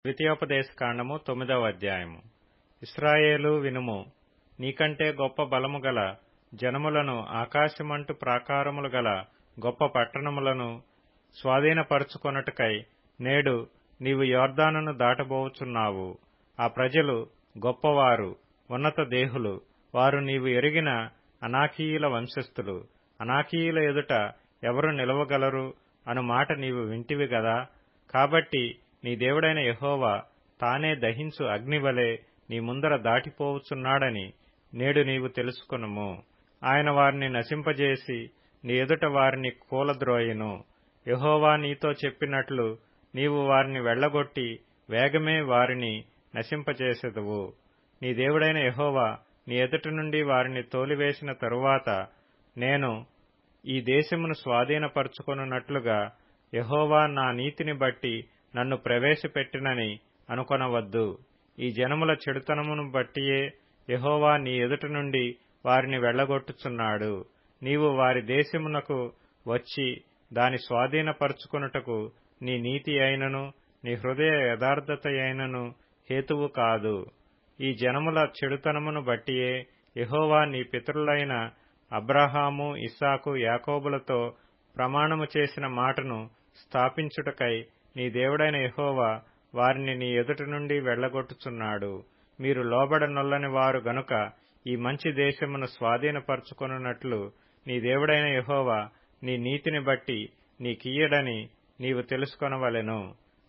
ద్వితీయోపదేశకాండము 9వ అధ్యాయము. ఇశ్రాయేలు వినుము, నీకంటే గొప్ప బలము గల జనములను, ఆకాశమంటు ప్రాకారములు గల గొప్ప పట్టణములను స్వాధీనపరచుకొనుటకై నేడు నీవు యొర్దానును దాటబోవుచున్నావు. ఆ ప్రజలు గొప్పవారు, ఉన్నత దేహులు, వారు నీవు ఎరిగిన అనాకీయుల వంశస్థులు. అనాకీయుల ఎదుట ఎవరు నిలవగలరు అను మాట నీవు వింటివి గదా. కాబట్టి నీ దేవుడైన యెహోవా తానే దహించు అగ్నివలె నీ ముందర దాటిపోవుచున్నాడని నేడు నీవు తెలుసుకొనుము. ఆయన వారిని నశింపజేసి నీ ఎదుట వారిని కూలద్రోయును. యెహోవా నీతో చెప్పినట్లు నీవు వారిని వెళ్లగొట్టి వేగమే వారిని నశింపజేసెదవు. నీ దేవుడైన యెహోవా నీ ఎదుట నుండి వారిని తోలివేసిన తరువాత నేను ఈ దేశమును స్వాధీనపరచుకొనున్నట్లుగా యెహోవా నా నీతిని బట్టి నన్ను ప్రవేశపెట్టినని అనుకొనవద్దు. ఈ జనముల చెడుతనమును బట్టియే యెహోవా నీ ఎదుట నుండి వారిని వెళ్లగొట్టుచున్నాడు. నీవు వారి దేశమునకు వచ్చి దాని స్వాధీనపరచుకొనుటకు నీ నీతి అయినను నీ హృదయ యథార్థత అయినను హేతువు కాదు. ఈ జనముల చెడుతనమును బట్టియే యెహోవా నీ పితరులైన అబ్రహాము, ఇస్సాకు, యాకోబులతో ప్రమాణము చేసిన మాటను స్థాపించుటకై నీ దేవుడైన యెహోవా వారిని నీ ఎదుట నుండి వెళ్లగొట్టుచున్నాడు. మీరు లోబడనొల్లని వారు గనుక ఈ మంచి దేశమును స్వాధీనపరచుకొనున్నట్లు నీ దేవుడైన యెహోవా నీ నీతిని బట్టి నీకియ్యడని నీవు తెలుసుకొనవలెను.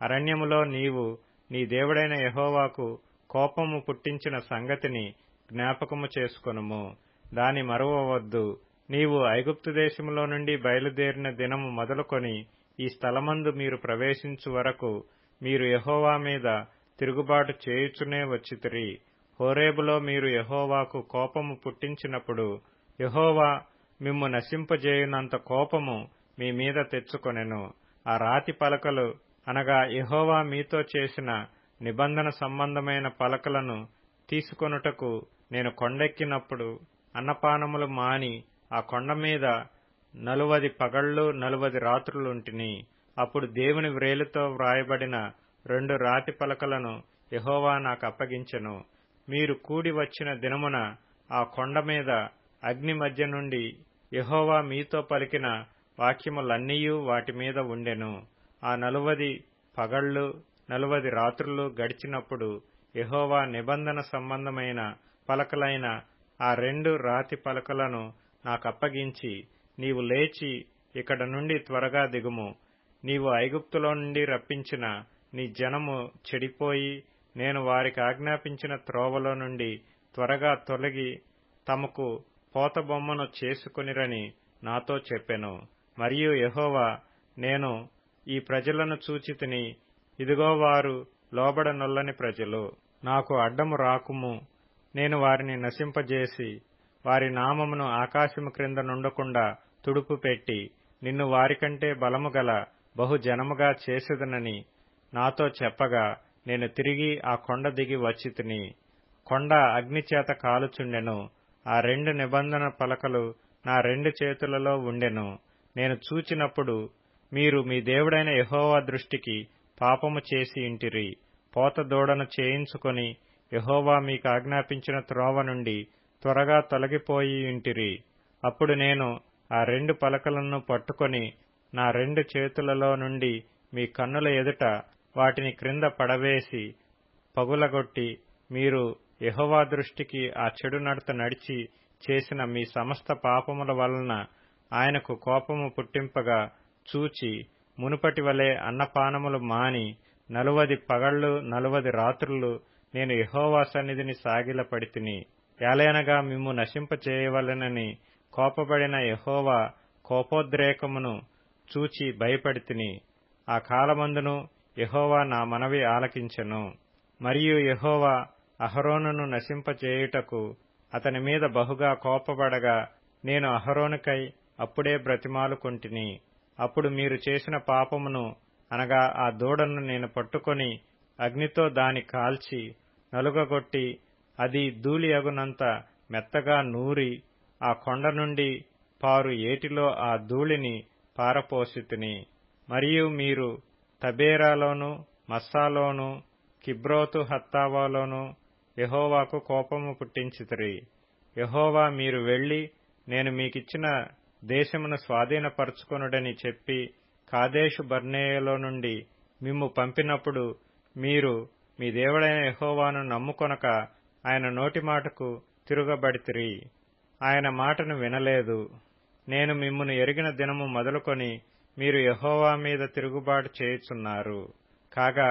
అరణ్యములో నీవు నీ దేవుడైన యెహోవాకు కోపము పుట్టించిన సంగతిని జ్ఞాపకము చేసుకొనుము. దాని మరువవద్దు. నీవు ఐగుప్తు దేశములో నుండి బయలుదేరిన దినము మొదలుకొని ఈ స్థలమందు మీరు ప్రవేశించు వరకు మీరు యెహోవా మీద తిరుగుబాటు చేయుచునే వచ్చితిరి. హోరేబులో మీరు యెహోవాకు కోపము పుట్టించినప్పుడు యెహోవా మిమ్ము నశింపజేయునంత కోపము మీ మీద తెచ్చుకొనెను. ఆ రాతి పలకలు అనగా యెహోవా మీతో చేసిన నిబంధన సంబంధమైన పలకలను తీసుకొనుటకు నేను కొండెక్కినప్పుడు అన్నపానములు మాని ఆ కొండ మీద 40 పగళ్లు 40 రాత్రులుంటిని. అప్పుడు దేవుని వ్రేలితో వ్రాయబడిన 2 రాతి పలకలను యెహోవా నాకు అప్పగించెను. మీరు కూడి వచ్చిన దినమున ఆ కొండ మీద అగ్ని మధ్య నుండి యెహోవా మీతో పలికిన వాక్యములన్నీయూ వాటి మీద ఉండెను. ఆ 40 పగళ్లు 40 రాత్రులు గడిచినప్పుడు యెహోవా నిబంధన సంబంధమైన పలకలైన ఆ 2 రాతి పలకలను నాకప్పగించి, నీవు లేచి ఇక్కడ నుండి త్వరగా దిగుము. నీవు ఐగుప్తులో నుండి రప్పించిన నీ జనము చెడిపోయి నేను వారికి ఆజ్ఞాపించిన త్రోవలో నుండి త్వరగా తొలగి తమకు పోతబొమ్మను చేసుకొనిరని నాతో చెప్పెను. మరియు యెహోవా, నేను ఈ ప్రజలను చూచితిని, ఇదిగో వారు లోబడనొల్లని ప్రజలు. నాకు అడ్డము రాకుము. నేను వారిని నశింపజేసి వారి నామమును ఆకాశము క్రింద నుండకుండా తుడుపు పెట్టి నిన్ను వారికంటే బలము గల బహుజనముగా చేసేదనని నాతో చెప్పగా నేను తిరిగి ఆ కొండ దిగి వచ్చితిని. కొండ అగ్నిచేత కాలుచుండెను. ఆ 2 నిబంధన పలకలు నా 2 చేతులలో ఉండెను. నేను చూచినప్పుడు మీరు మీ దేవుడైన యెహోవా దృష్టికి పాపము చేసి ఇంటిరి. పోత దూడను చేయించుకొని యెహోవా మీకు ఆజ్ఞాపించిన త్రోవ నుండి త్వరగా తొలగిపోయి ఇంటిరి. అప్పుడు నేను ఆ 2 పలకలను పట్టుకొని నా 2 చేతులలో నుండి మీ కన్నుల ఎదుట వాటిని క్రింద పడవేసి పగులగొట్టి, మీరు యెహోవా దృష్టికి ఆ చెడు నడత నడిచి చేసిన మీ సమస్త పాపముల వలన ఆయనకు కోపము పుట్టింపగా చూచి మునుపటి వలె అన్నపానములు మాని 40 పగళ్లు 40 రాత్రులు నేను యెహోవా సన్నిధిని సాగిలపడితిని. ఏలయనగా మిమ్ము నశింపచేయవలెనని కోపపడిన యెహోవా కోపోద్రేకమును చూచి భయపడితిని. ఆ కాలమందును యెహోవా నా మనవి ఆలకించెను. మరియు యెహోవా అహరోనును నశింపచేయుటకు అతని మీద బహుగా కోపపడగా నేను అహరోనుకై అప్పుడే బ్రతిమాలుకొంటిని. అప్పుడు మీరు చేసిన పాపమును అనగా ఆ దూడను నేను పట్టుకొని అగ్నితో దాని కాల్చి నలుగగొట్టి అది ధూళి అగునంత మెత్తగా నూరి ఆ కొండ నుండి పారు ఏటిలో ఆ ధూళిని పారపోసితిని. మరియు మీరు తబేరాలోను మస్సాలోను కిబ్రోతు హత్తావాలోనూ యెహోవాకు కోపము పుట్టించితిరి. యెహోవా మీరు వెళ్లి నేను మీకిచ్చిన దేశమును స్వాధీనపరచుకొనుడని చెప్పి కాదేషు బర్నేయలో నుండి మిమ్ము పంపినప్పుడు మీరు మీ దేవుడైన యెహోవాను నమ్ముకొనక ఆయన నోటి మాటకు తిరుగబడితిరి. ఆయన మాటను వినలేదు. నేను మిమ్మును ఎరిగిన దినము మొదలుకొని మీరు యెహోవా మీద తిరుగుబాటు చేయుచున్నారు. కాగా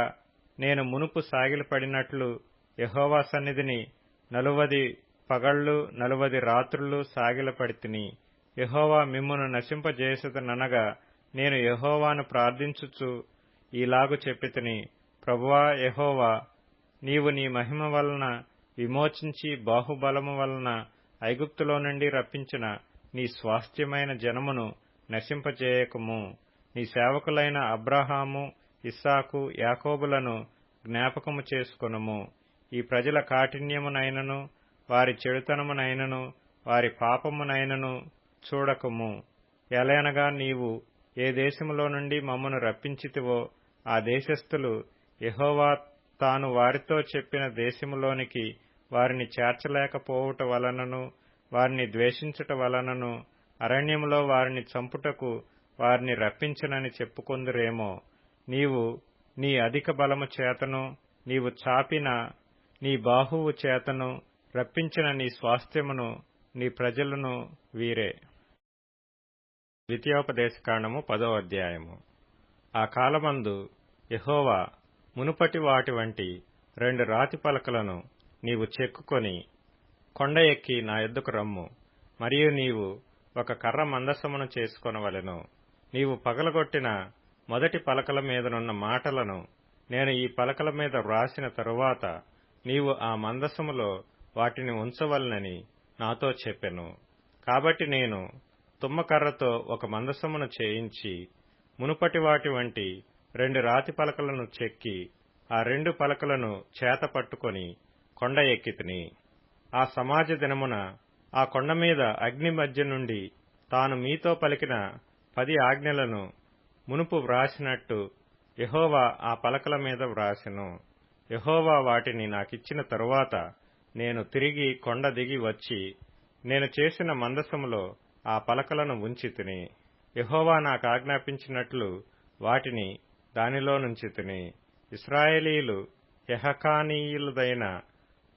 నేను మునుపు సాగిలపడినట్లు యెహోవా సన్నిధిని 40 పగళ్లు 40 రాత్రులు సాగిలపడితిని. యెహోవా మిమ్మును నశింపజేసెదననగా నేను యెహోవాను ప్రార్థించుచు ఈలాగు చెప్పితిని, ప్రభువా యెహోవా, నీవు నీ మహిమ వలన విమోచించి బాహుబలము వలన ఐగుప్తులో నుండి రప్పించిన నీ స్వాస్థ్యమైన జనమును నశింపజేయకము. నీ సేవకులైన అబ్రాహాము, ఇస్సాకు, యాకోబులను జ్ఞాపకము చేసుకొనుము. ఈ ప్రజల కాఠిన్యమునైనను వారి చెడుతనమునైనను వారి పాపమునైనను చూడకము. ఎలయనగా నీవు ఏ దేశములో నుండి మమ్మను రప్పించితివో ఆ దేశస్థులు యెహోవా తాను వారితో చెప్పిన దేశములోనికి వారిని చేర్చలేకపోవుట వలనను వారిని ద్వేషించుట వలనను అరణ్యములో వారిని చంపుటకు వారిని రప్పించనని చెప్పుకొందురేమో. నీవు నీ అధిక బలము చేతను నీవు చాపిన నీ బాహువు చేతను రప్పించిన నీ స్వాస్థ్యమును నీ ప్రజలను వీరే. ద్వితీయోపదేశకాండము 10వ అధ్యాయము. ఆ కాలమందు యెహోవా మునుపటి వాటి వంటి 2 రాతి పలకలను నీవు చెక్కుకొని కొండ ఎక్కి నా యొద్దకు రమ్ము. మరియు నీవు ఒక కర్ర మందసమును చేసుకొనవలెను. నీవు పగలగొట్టిన మొదటి పలకల మీదనున్న మాటలను నేను ఈ పలకల మీద వ్రాసిన తరువాత నీవు ఆ మందసములో వాటిని ఉంచవలనని నాతో చెప్పెను. కాబట్టి నేను తుమ్మకర్రతో ఒక మందసమును చేయించి మునుపటి వాటి వంటి 2 రాతి పలకలను చెక్కి ఆ 2 పలకలను చేత పట్టుకొని కొండ ఎక్కితిని. ఆ సమాజ దినమున ఆ కొండ మీద అగ్ని మధ్య నుండి తాను మీతో పలికిన 10 ఆజ్ఞలను మునుపు వ్రాసినట్టు యెహోవా ఆ పలకల మీద వ్రాసెను. యెహోవా వాటిని నాకిచ్చిన తరువాత నేను తిరిగి కొండ దిగి వచ్చి నేను చేసిన మందసములో ఆ పలకలను ఉంచితిని. యెహోవా నాకాజ్ఞాపించినట్లు వాటిని దానిలో నుంచితిని. ఇశ్రాయేలీయులు యహకానీయులదైన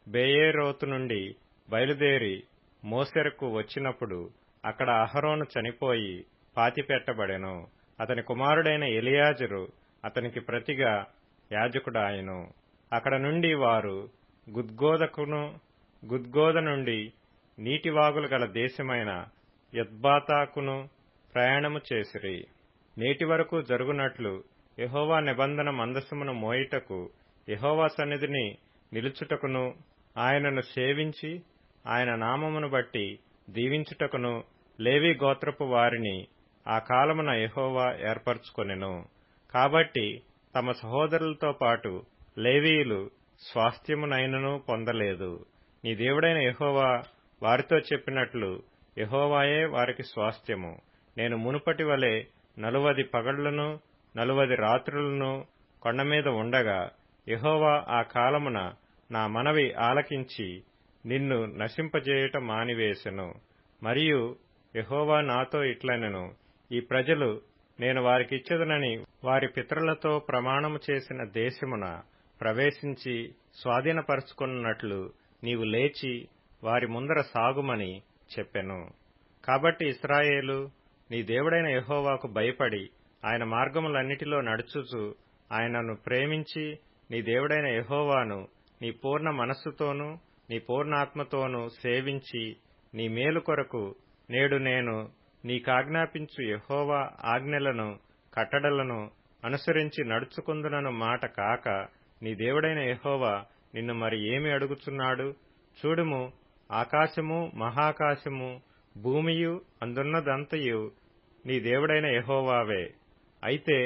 బెయేరోతు నుండి బయలుదేరి మోసెరకు వచ్చినప్పుడు అక్కడ అహరోను చనిపోయి పాతిపెట్టబడెను. అతని కుమారుడైన ఎలియాజరు అతనికి ప్రతిగా యాజకుడాయెను. అక్కడ నుండి వారు గుద్గోద నుండి నీటివాగులు గల దేశమైన యొత్బాతాకును ప్రయాణము చేసిరి. నేటి వరకు జరుగునట్లు యెహోవా నిబంధన మందసమును మోయుటకు యెహోవా సన్నిధిని నిలుచుటకును ఆయనను సేవించి ఆయన నామమును బట్టి దీవించుటకును లేవి గోత్రపు వారిని ఆ కాలమున యెహోవా ఏర్పరచుకొనెను. కాబట్టి తమ సహోదరులతో పాటు లేవీయులు స్వాస్థ్యమునైనను పొందలేదు. నీ దేవుడైన యెహోవా వారితో చెప్పినట్లు యెహోవాయే వారికి స్వాస్థ్యము. నేను మునుపటి వలె 40 పగళ్లను 40 రాత్రులను కొండమీద ఉండగా యెహోవా ఆ కాలమున నా మనవి ఆలకించి నిన్ను నశింపజేయుట మానివేశెను. మరియు యెహోవా నాతో ఇట్లనెను, ఈ ప్రజలు నేను వారికిచ్చెదనని వారి పితరులతో ప్రమాణము చేసిన దేశమున ప్రవేశించి స్వాధీనపరచుకొనున్నట్లు నీవు లేచి వారి ముందర సాగుమని చెప్పెను. కాబట్టి ఇశ్రాయేలు నీ దేవుడైన యెహోవాకు భయపడి ఆయన మార్గములన్నిటిలో నడుచుచు ఆయనను ప్రేమించి నీ దేవుడైన యెహోవాను నీ పూర్ణ మనస్సుతోనూ నీ పూర్ణాత్మతోనూ సేవించి నీ మేలు కొరకు నేడు నేను నీకాజ్ఞాపించు యెహోవా ఆజ్ఞలను కట్టడలను అనుసరించి నడుచుకుందునను మాట కాక నీ దేవుడైన యెహోవా నిన్ను మరి ఏమి అడుగుచున్నాడు? చూడుము, ఆకాశము మహాకాశము భూమియు అందున్నదంతయు నీ దేవుడైన యెహోవావే. అయితే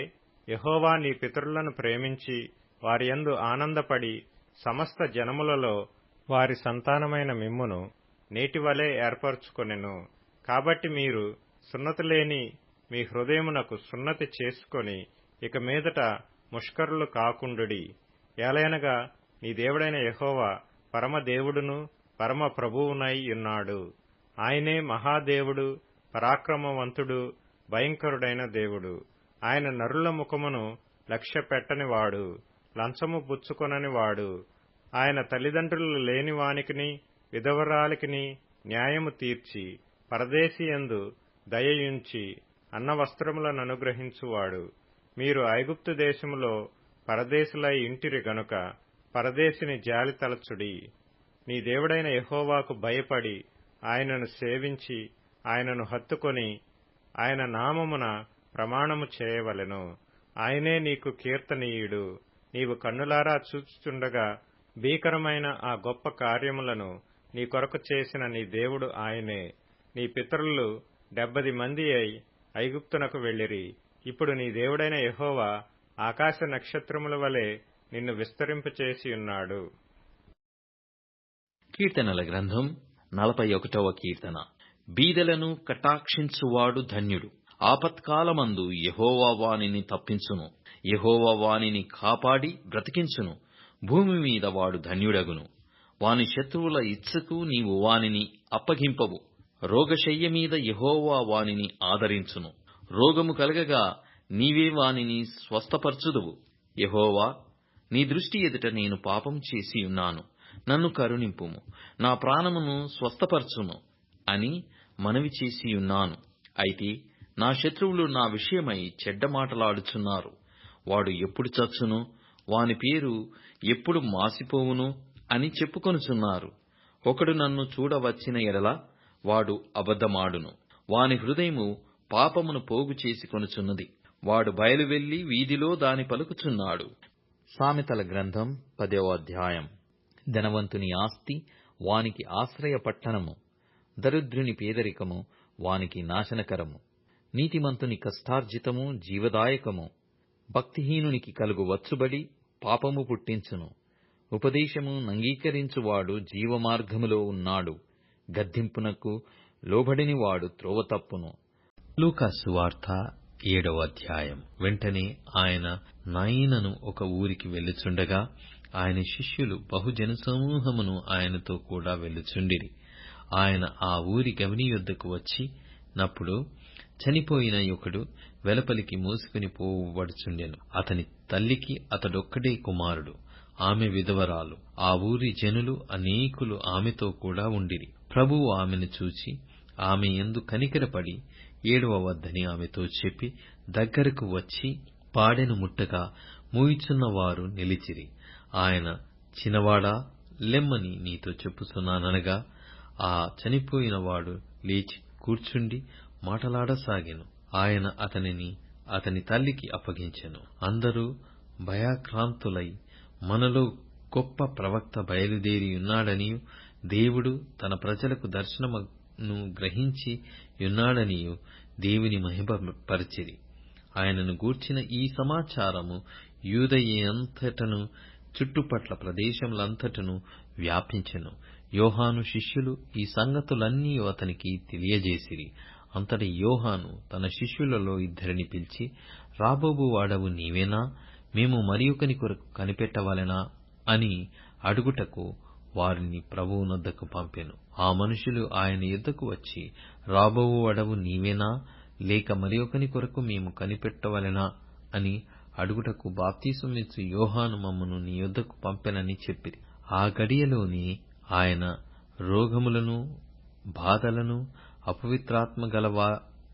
యెహోవా నీ పితరులను ప్రేమించి వారి యందు ఆనందపడి సమస్త జనములలో వారి సంతానమైన మిమ్మును నేటివలే ఏర్పరచుకొనెను. కాబట్టి మీరు సున్నతి లేని మీ హృదయమునకు సున్నతి చేసుకొని ఇక మీదట ముష్కరులు కాకుండుడి. ఏలయనగా నీ దేవుడైన యెహోవా పరమదేవుడును పరమ ప్రభువునై ఉన్నాడు. ఆయనే మహాదేవుడు, పరాక్రమవంతుడు, భయంకరుడైన దేవుడు. ఆయన నరుల ముఖమును లక్ష్య పెట్టనివాడు, లంచము పుచ్చుకొననివాడు. ఆయన తల్లిదండ్రులు లేని వానికిని విధవరాలికిని న్యాయము తీర్చి పరదేశియందు దయయుంచి అన్నవస్త్రములను అనుగ్రహించువాడు. మీరు ఐగుప్తు దేశములో పరదేశులై ఇంటిరి గనుక పరదేశిని జాలి తలచుడి. నీ దేవుడైన యెహోవాకు భయపడి ఆయనను సేవించి ఆయనను హత్తుకొని ఆయన నామమున ప్రమాణము చేయవలెను. ఆయనే నీకు కీర్తనీయుడు. నీవు కన్నులారా చూచుచుండగా భీకరమైన ఆ గొప్ప కార్యములను నీ కొరకు చేసిన నీ దేవుడు ఆయనే. నీ పితరులు 70 మంది అయి ఐగుప్తునకు వెళ్ళిరి. ఇప్పుడు నీ దేవుడైన యెహోవా ఆకాశ నక్షత్రముల వలె నిన్ను విస్తరింపచేసియున్నాడు. కీర్తనల గ్రంథం 41వ కీర్తన. బీదలను కటాక్షించువాడు ధన్యుడు. ఆపత్కాలమందు యెహోవా వానిని తప్పించును. యెహోవా వానిని కాపాడి బ్రతికించును. భూమి మీద వాడు ధన్యుడగును. వాని శత్రువుల ఇచ్చకు నీవు వానిని అప్పగింపవు. రోగశయ్య మీద యెహోవా వానిని ఆదరించును. రోగము కలగగా నీవే వానిని స్వస్థపరచుదువు. యెహోవా, నీ దృష్టి ఎదుట నేను పాపం చేసియున్నాను, నన్ను కరుణింపుము, నా ప్రాణమును స్వస్థపరచుము అని మనవి చేసియున్నాను. అయితే నా శత్రువులు నా విషయమై చెడ్డ మాటలాడుచున్నారు. వాడు ఎప్పుడు చచ్చును, వాని పేరు ఎప్పుడు మాసిపోవును అని చెప్పుకొనుచున్నారు. ఒకడు నన్ను చూడవచ్చిన ఎడల వాడు అబద్ధమాడును. వాని హృదయము పాపమును పోగు చేసుకొనుచున్నది. వాడు బయలువెళ్లి వీధిలో దాని పలుకుచున్నాడు. సామెతల గ్రంథం 10వ అధ్యాయం. ధనవంతుని ఆస్తి వానికి ఆశ్రయ పట్టణము, దరిద్రుని పేదరికము వానికి నాశనకరము. నీతిమంతుని కష్టార్జితము జీవదాయకము. భక్తిహీనునికి కలుగు వచ్చుబడి పాపము పుట్టించును. ఉపదేశము నంగీకరించువాడు జీవమార్గములో ఉన్నాడు. గద్దింపునకు లోబడినివాడు త్రోవ తప్పును. లూకా సువార్త 7వ అధ్యాయం. వెంటనే ఆయన నాయనను ఒక ఊరికి వెళ్ళుచుండగా ఆయన శిష్యులు బహుజనసమూహమును ఆయనతో కూడా వెళ్ళుచుండిరి. ఆయన ఆ ఊరి గవిని యొద్దకు వచ్చినప్పుడు చనిపోయిన ఒకడు వెలుపలికి మోసుకుని పోవబడుచుండెను. అతని తల్లికి అతడొక్కడే కుమారుడు. ఆమె విధవరాలు. ఆ ఊరి జనులు అనేకులు ఆమెతో కూడా ఉండిరి. ప్రభువు ఆమెను చూచి ఆమె యందు కనికరపడి ఏడవ వద్దని ఆమెతో చెప్పి దగ్గరకు వచ్చి పాడెను ముట్టగా మూయిచున్నవారు నిలిచిరి. ఆయన, చిన్నవాడా, లెమ్మని నీతో చెప్పుచున్నాననగా ఆ చనిపోయినవాడు లేచి కూర్చుండి మాటలాడసాగెను. ఆయన అతనిని అతని తల్లికి అప్పగించెను. అందరూ భయాక్రాంతులై మనలో గొప్ప ప్రవక్త బయలుదేరియున్నాడనియు దేవుడు తన ప్రజలకు దర్శనమును గ్రహించి యున్నాడనియు దేవుని మహిమపరచిరి. ఆయనను గూర్చిన ఈ సమాచారము యూదయయంతటను చుట్టుపట్ల ప్రదేశములంతటను వ్యాపించెను. యోహాను శిష్యులు ఈ సంగతులన్నీ అతనికి తెలియజేసిరి. అంతటి యోహాను తన శిష్యులలో 2 పిలిచి, రాబోబు వాడవు నీవేనా? మేము మరియొకని కొరకు కనిపెట్టవలెనా అని అడుగుటకు వారిని ప్రభువునొద్దకు పంపెను. ఆ మనుషులు ఆయన యొద్దకు వచ్చి, రాబోవు వాడవు నీవేనా, లేక మరియొకని కొరకు మేము కనిపెట్టవలెనా అని అడుగుటకు బాప్తిసమిచ్చు యోహాను మమ్మను నీ యొద్దకు పంపెనని చెప్పిరి. ఆ గడియలోనే ఆయన రోగములను బాధలను అపవిత్రాత్మ గల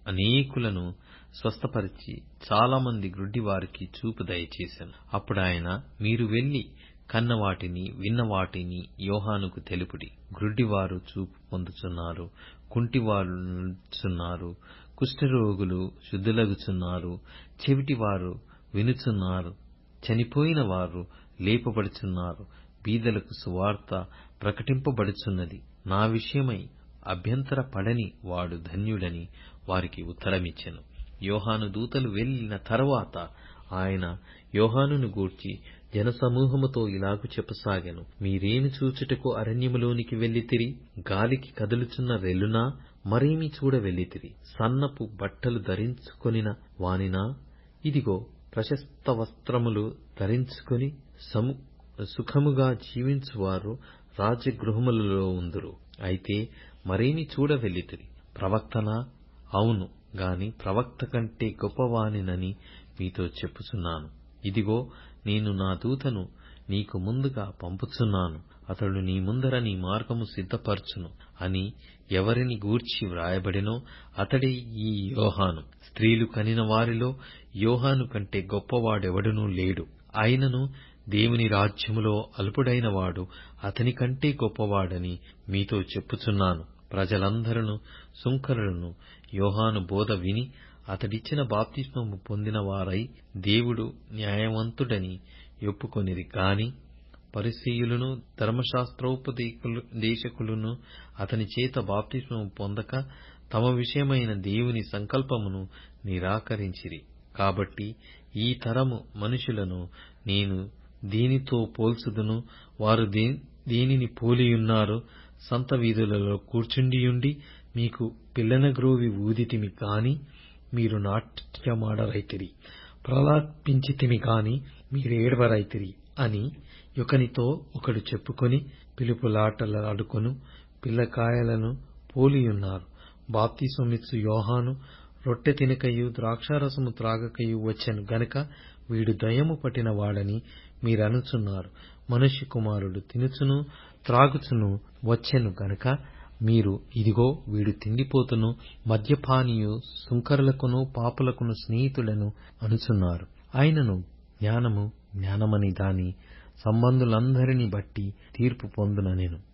అనేకులను స్వస్థపరిచి చాలామంది గ్రుడ్డివారికి చూపు దయచేశాను. అప్పుడు ఆయన, మీరు వెళ్లి కన్నవాటిని విన్నవాటిని యోహానుకు తెలుపుడి. గ్రుడ్డివారు చూపు పొందుచున్నారు, కుంటివారు నడుచున్నారు, కుష్ఠరోగులు శుద్ధులగుచున్నారు, చెవిటివారు వినుచున్నారు, చనిపోయిన వారు లేపబడుచున్నారు, బీదలకు సువార్త ప్రకటింపబడుచున్నది. నా విషయమై అభ్యంతర పడని వాడు ధన్యుడని వారికి ఉత్తరమిచ్చెను. యోహాను దూతలు వెళ్లిన తరువాత ఆయన యోహానును గూర్చి జనసమూహముతో ఇలాగు చెప్పసాగెను. మీరేమి చూచుటకు అరణ్యములోనికి వెళ్ళితిరి? గాలికి కదులుచున్న రెల్లునా? మరేమి చూడ వెళ్ళితిరి? సన్నపు బట్టలు ధరించుకొనిన వానినా? ఇదిగో, ప్రశస్త వస్త్రములు ధరించుకొని సుఖముగా జీవించువారు రాజగృహములలో ఉందురు. అయితే మరేమి చూడవెళ్ళితిరి? ప్రవక్తనా? అవును గాని ప్రవక్త కంటే గొప్పవానినని మీతో చెప్పుచున్నాను. ఇదిగో, నేను నా దూతను నీకు ముందుగా పంపుచున్నాను. అతడు నీ ముందర నీ మార్గము సిద్ధపరచును అని ఎవరిని గూర్చి వ్రాయబడినో అతడే ఈ యోహాను. స్త్రీలు కనిన వారిలో యోహాను కంటే గొప్పవాడెవడునూ లేడు. అయినను దేవుని రాజ్యములో అల్పుడైన వాడు అతని కంటే గొప్పవాడని మీతో చెప్పుచున్నాను. ప్రజలందరూ సుంకరులను యోహాను బోధ విని అతడిచ్చిన బాప్తిస్మము పొందిన వారై దేవుడు న్యాయవంతుడని ఒప్పుకొనిరి. గాని పరిసయ్యులను ధర్మశాస్త్రోపదేశకులను అతని చేత బాప్తిస్మము పొందక తమ విషయమైన దేవుని సంకల్పమును నిరాకరించిరి. కాబట్టి ఈ తరము మనుషులను నేను దేనితో పోల్చుదును? వారు దేనిని పోలియున్నారు? సంత వీధులలో కూర్చుండియుండి మీకు పిల్లనగ్రోవి ఊదితిమి కాని మీరు నాట్యమాడరైతిరి, ప్రలాపించితిమి కాని మీరేడవరైతిరి అని ఒకనితో ఒకడు చెప్పుకొని పిలుపులాటలాడుకొను పిల్లకాయలను పోలియున్నారు. బాప్తిస్మమిచ్చు యోహాను రొట్టె తినకయు ద్రాక్షారసము త్రాగకయు వచ్చెను గనుక వీడు దయ్యము పట్టిన వాడని మీరనుచున్నారు. మనుష్య కుమారుడు తినుచును త్రాగుచును వచ్చెను గనుక మీరు ఇదిగో వీడు తిండిపోతును మద్యపానీయు సుంకరులకును పాపులకును స్నేహితులను అనుచున్నారు. అయినను జ్ఞానము జ్ఞానమని దాని సంబంధులందరిని బట్టి తీర్పు పొందుననెను.